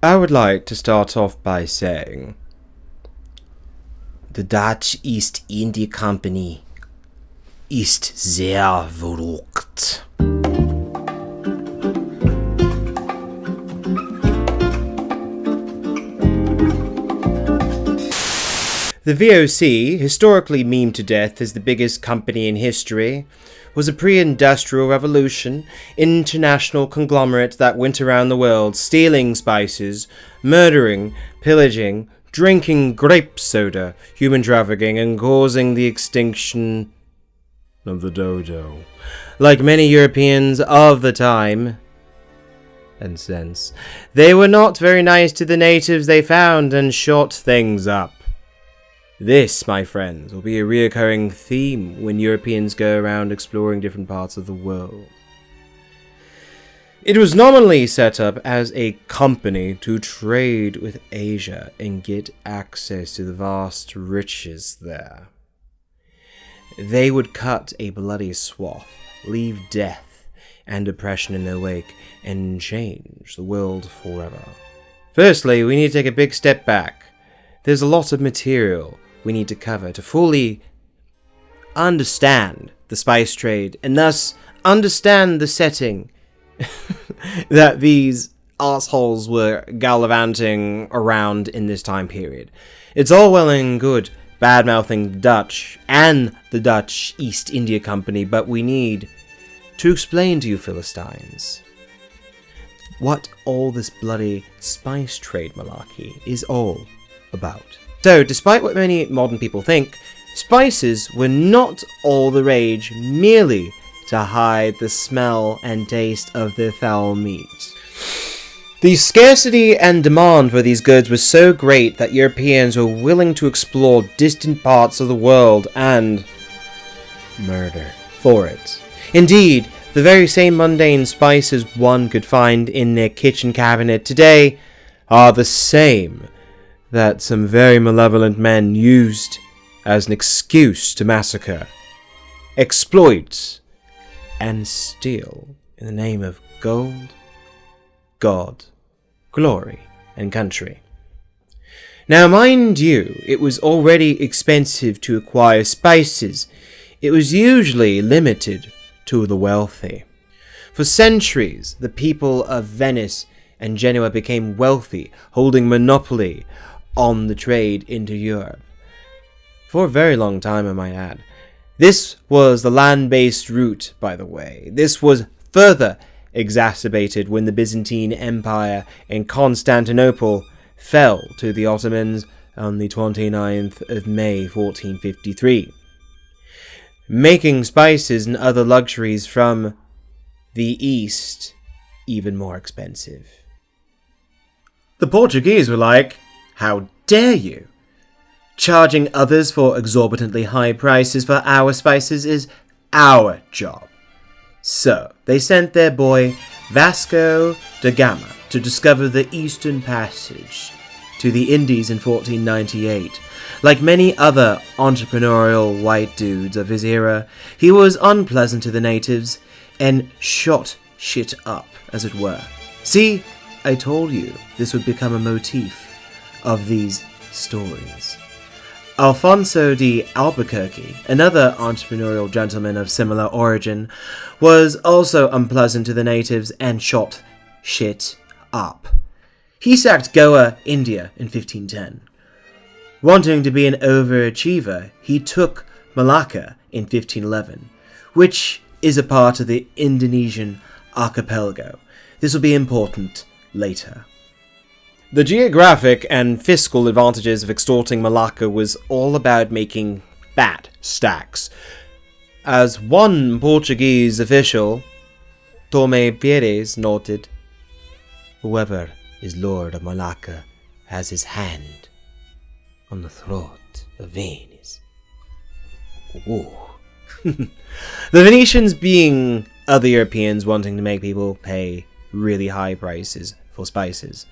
I would like to start off by saying the Dutch East India Company ist sehr verrückt. The VOC, historically memed to death as the biggest company in history, was a pre-industrial revolution, international conglomerate that went around the world stealing spices, murdering, pillaging, drinking grape soda, human trafficking, and causing the extinction of the dodo. Like many Europeans of the time and since, they were not very nice to the natives they found and shot things up. This, my friends, will be a reoccurring theme when Europeans go around exploring different parts of the world. It was nominally set up as a company to trade with Asia and get access to the vast riches there. They would cut a bloody swath, leave death and oppression in their wake, and change the world forever. Firstly, we need to take a big step back. There's a lot of material we need to cover to fully understand the spice trade and thus understand the setting that these assholes were gallivanting around in this time period. It's all well and good bad-mouthing the Dutch and the Dutch East India Company, but we need to explain to you Philistines what all this bloody spice trade malarkey is all about. So, despite what many modern people think, spices were not all the rage merely to hide the smell and taste of their foul meat. The scarcity and demand for these goods was so great that Europeans were willing to explore distant parts of the world and murder for it. Indeed, the very same mundane spices one could find in their kitchen cabinet today are the same that some very malevolent men used as an excuse to massacre, exploit, and steal in the name of gold, God, glory, and country. Now, mind you, it was already expensive to acquire spices. It was usually limited to the wealthy. For centuries, the people of Venice and Genoa became wealthy, holding monopoly on the trade into Europe. For a very long time, I might add. This was the land-based route, by the way. This was further exacerbated when the Byzantine Empire in Constantinople fell to the Ottomans on the 29th of May 1453, making spices and other luxuries from the East even more expensive. The Portuguese were like, "How dare you? Charging others for exorbitantly high prices for our spices is our job." So, they sent their boy Vasco da Gama to discover the Eastern Passage to the Indies in 1498. Like many other entrepreneurial white dudes of his era, he was unpleasant to the natives and shot shit up, as it were. See, I told you this would become a motif of these stories. Alfonso de Albuquerque, another entrepreneurial gentleman of similar origin, was also unpleasant to the natives and shot shit up. He sacked Goa, India in 1510. Wanting to be an overachiever, he took Malacca in 1511, which is a part of the Indonesian archipelago. This will be important later. The geographic and fiscal advantages of extorting Malacca was all about making fat stacks. As one Portuguese official, Tomé Pires, noted, "Whoever is Lord of Malacca has his hand on the throat of Venice." Ooh. The Venetians being other Europeans wanting to make people pay really high prices for spices.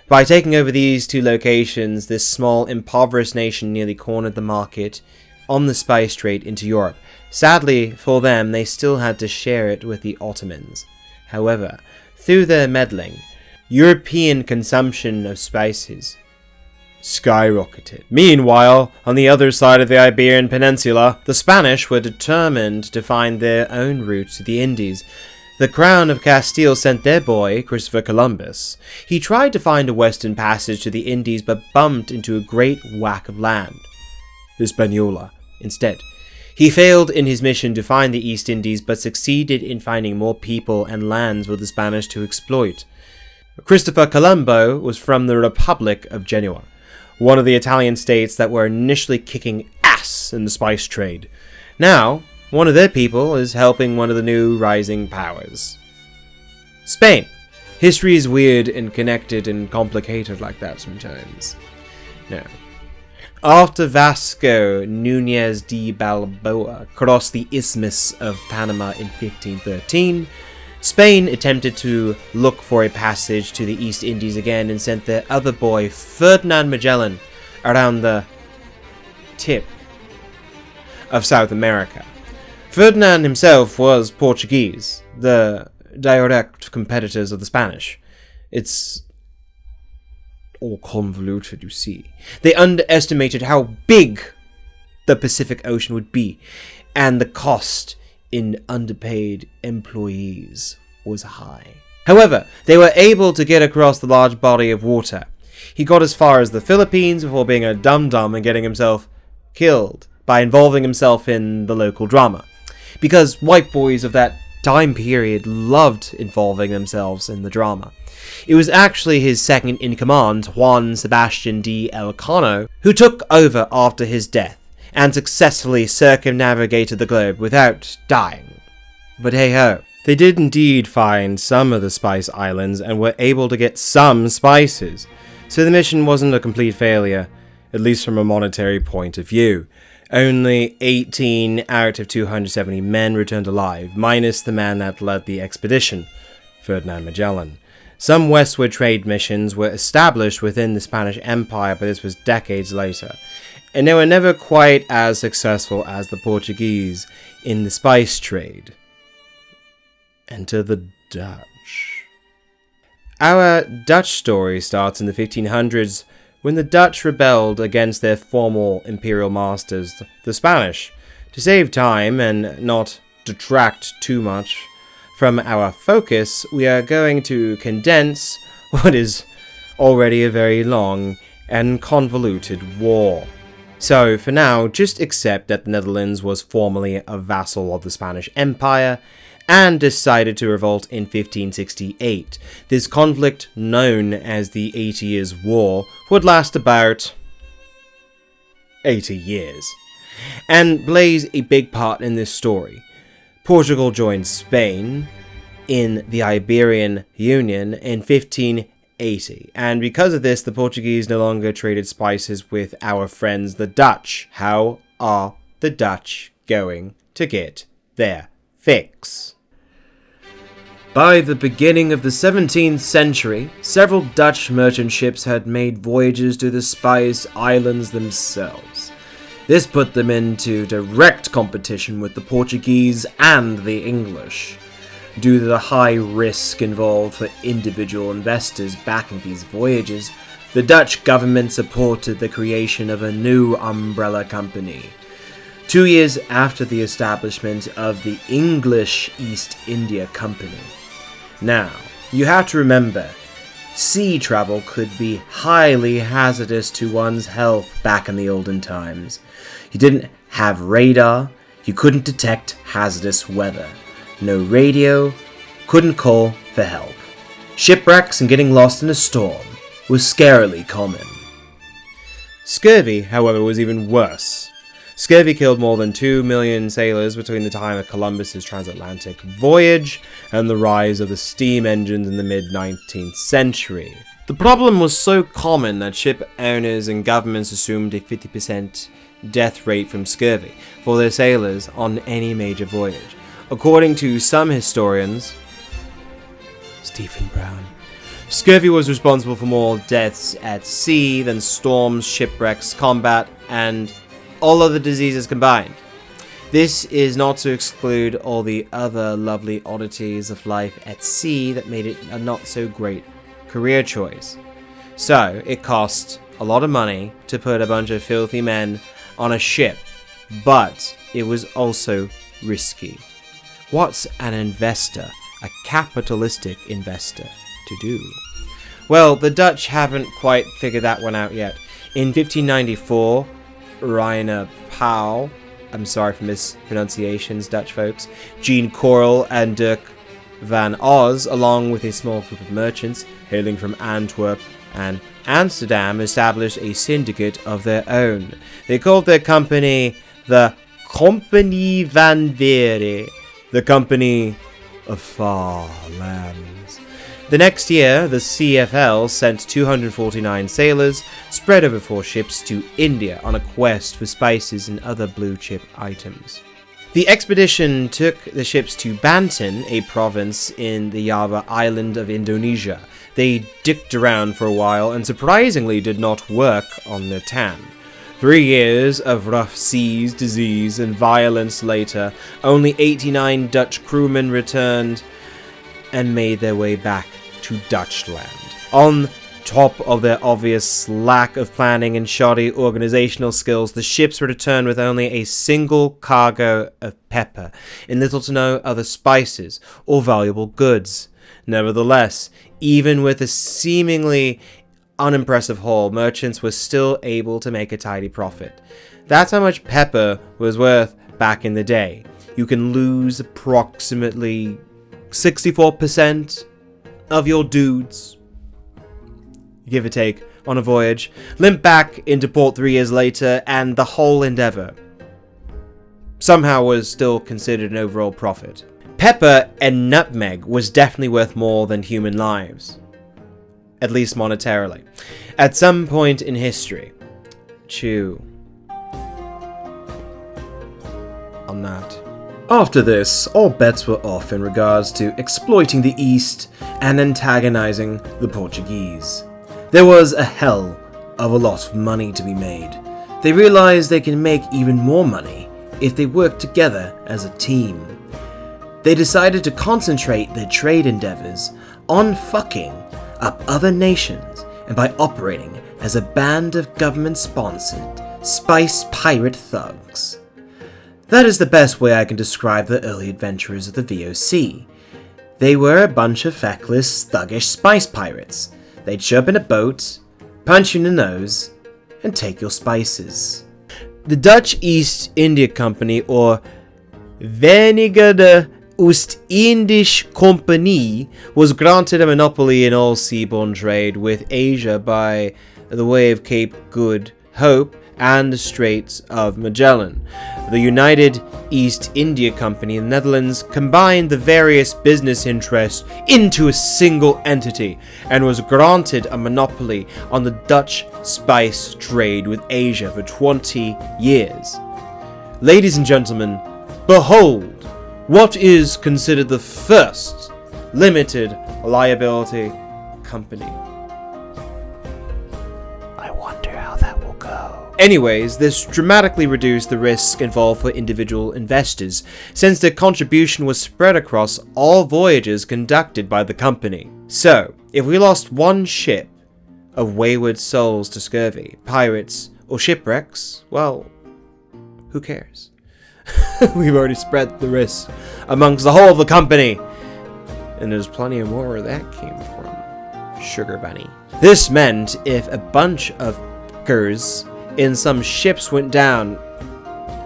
By taking over these two locations, this small, impoverished nation nearly cornered the market on the spice trade into Europe. Sadly for them, they still had to share it with the Ottomans. However, through their meddling, European consumption of spices skyrocketed. Meanwhile, on the other side of the Iberian Peninsula, the Spanish were determined to find their own route to the Indies. The Crown of Castile sent their boy, Christopher Columbus. He tried to find a western passage to the Indies but bumped into a great whack of land, Hispaniola, instead. He failed in his mission to find the East Indies but succeeded in finding more people and lands for the Spanish to exploit. Christopher Colombo was from the Republic of Genoa, one of the Italian states that were initially kicking ass in the spice trade. Now, one of their people is helping one of the new rising powers. Spain. History is weird and connected and complicated like that sometimes. Now, after Vasco Núñez de Balboa crossed the Isthmus of Panama in 1513, Spain attempted to look for a passage to the East Indies again and sent their other boy, Ferdinand Magellan, around the tip of South America. Ferdinand himself was Portuguese, the direct competitors of the Spanish. It's all convoluted, you see. They underestimated how big the Pacific Ocean would be, and the cost in underpaid employees was high. However, they were able to get across the large body of water. He got as far as the Philippines before being a dum-dum and getting himself killed by involving himself in the local drama. Because white boys of that time period loved involving themselves in the drama. It was actually his second-in-command, Juan Sebastian de Elcano, who took over after his death and successfully circumnavigated the globe without dying. But hey-ho, they did indeed find some of the Spice Islands and were able to get some spices, so the mission wasn't a complete failure, at least from a monetary point of view. Only 18 out of 270 men returned alive, minus the man that led the expedition, Ferdinand Magellan. Some westward trade missions were established within the Spanish Empire, but this was decades later, and they were never quite as successful as the Portuguese in the spice trade. Enter the Dutch. Our Dutch story starts in the 1500s, when the Dutch rebelled against their former imperial masters, the Spanish. To save time and not detract too much from our focus, we are going to condense what is already a very long and convoluted war. So, for now, just accept that the Netherlands was formerly a vassal of the Spanish Empire and decided to revolt in 1568. This conflict, known as the 80 Years' War, would last about 80 years, and plays a big part in this story. Portugal joined Spain in the Iberian Union in 1580, and because of this, the Portuguese no longer traded spices with our friends the Dutch. How are the Dutch going to get their fix? By the beginning of the 17th century, several Dutch merchant ships had made voyages to the Spice Islands themselves. This put them into direct competition with the Portuguese and the English. Due to the high risk involved for individual investors backing these voyages, the Dutch government supported the creation of a new umbrella company. 2 years after the establishment of the English East India Company. Now, you have to remember, sea travel could be highly hazardous to one's health back in the olden times. You didn't have radar, you couldn't detect hazardous weather. No radio, couldn't call for help. Shipwrecks and getting lost in a storm was scarily common. Scurvy, however, was even worse. Scurvy killed more than 2 million sailors between the time of Columbus's transatlantic voyage and the rise of the steam engines in the mid-19th century. The problem was so common that ship owners and governments assumed a 50% death rate from scurvy for their sailors on any major voyage. According to some historians, Stephen Brown, scurvy was responsible for more deaths at sea than storms, shipwrecks, combat, and all other diseases combined. This is not to exclude all the other lovely oddities of life at sea that made it a not so great career choice. So, it cost a lot of money to put a bunch of filthy men on a ship, but it was also risky. What's an investor, a capitalistic investor, to do? Well, the Dutch haven't quite figured that one out yet. In 1594, Reiner Pauw, I'm sorry for mispronunciations, Dutch folks, Jean Corel and Dirk van Oz, along with a small group of merchants hailing from Antwerp and Amsterdam, established a syndicate of their own. They called their company the Compagnie van Veere, the Company of Far Lands. The next year, the CFL sent 249 sailors, spread over 4 ships, to India on a quest for spices and other blue-chip items. The expedition took the ships to Banten, a province in the Java island of Indonesia. They dicked around for a while and surprisingly did not work on their tan. 3 years of rough seas, disease, and violence later, only 89 Dutch crewmen returned and made their way back to Dutchland. On top of their obvious lack of planning and shoddy organizational skills, the ships were returned with only a single cargo of pepper and little to no other spices or valuable goods. Nevertheless, even with a seemingly unimpressive haul, merchants were still able to make a tidy profit. That's how much pepper was worth back in the day. You can lose approximately 64% of your dudes, give or take, on a voyage, limp back into port 3 years later, and the whole endeavor somehow was still considered an overall profit. Pepper and nutmeg was definitely worth more than human lives, at least monetarily, at some point in history. Chew on that. After this, all bets were off in regards to exploiting the East and antagonizing the Portuguese. There was a hell of a lot of money to be made. They realized they can make even more money if they work together as a team. They decided to concentrate their trade endeavors on fucking up other nations and by operating as a band of government-sponsored spice pirate thugs. That is the best way I can describe the early adventurers of the VOC. They were a bunch of feckless, thuggish spice pirates. They'd show up in a boat, punch you in the nose, and take your spices. The Dutch East India Company, or Verenigde Oost-Indische Compagnie, was granted a monopoly in all seaborne trade with Asia by the way of Cape Good Hope and the Straits of Magellan. The United East India Company in the Netherlands combined the various business interests into a single entity and was granted a monopoly on the Dutch spice trade with Asia for 20 years. Ladies and gentlemen, behold what is considered the first limited liability company. Anyways, this dramatically reduced the risk involved for individual investors, since their contribution was spread across all voyages conducted by the company. So, if we lost one ship of wayward souls to scurvy, pirates, or shipwrecks, well, who cares? We've already spread the risk amongst the whole of the company, and there's plenty of more where that came from. Sugar bunny. This meant if a bunch of fuckers in some ships went down,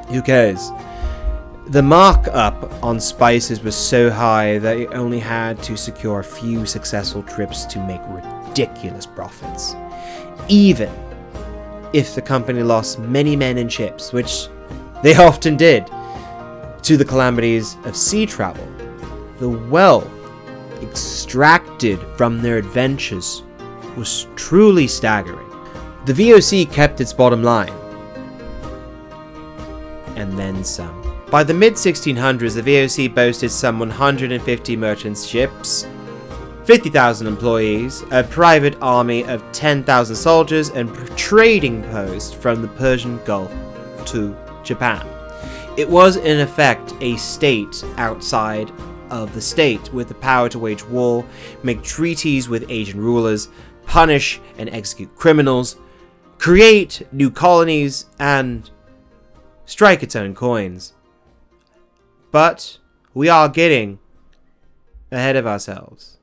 who cares? The markup on spices was so high that it only had to secure a few successful trips to make ridiculous profits. Even if the company lost many men and ships, which they often did, to the calamities of sea travel, the wealth extracted from their adventures was truly staggering. The VOC kept its bottom line, and then some. By the mid-1600s, the VOC boasted some 150 merchant ships, 50,000 employees, a private army of 10,000 soldiers, and trading posts from the Persian Gulf to Japan. It was in effect a state outside of the state, with the power to wage war, make treaties with Asian rulers, punish and execute criminals, create new colonies, and strike its own coins. But we are getting ahead of ourselves.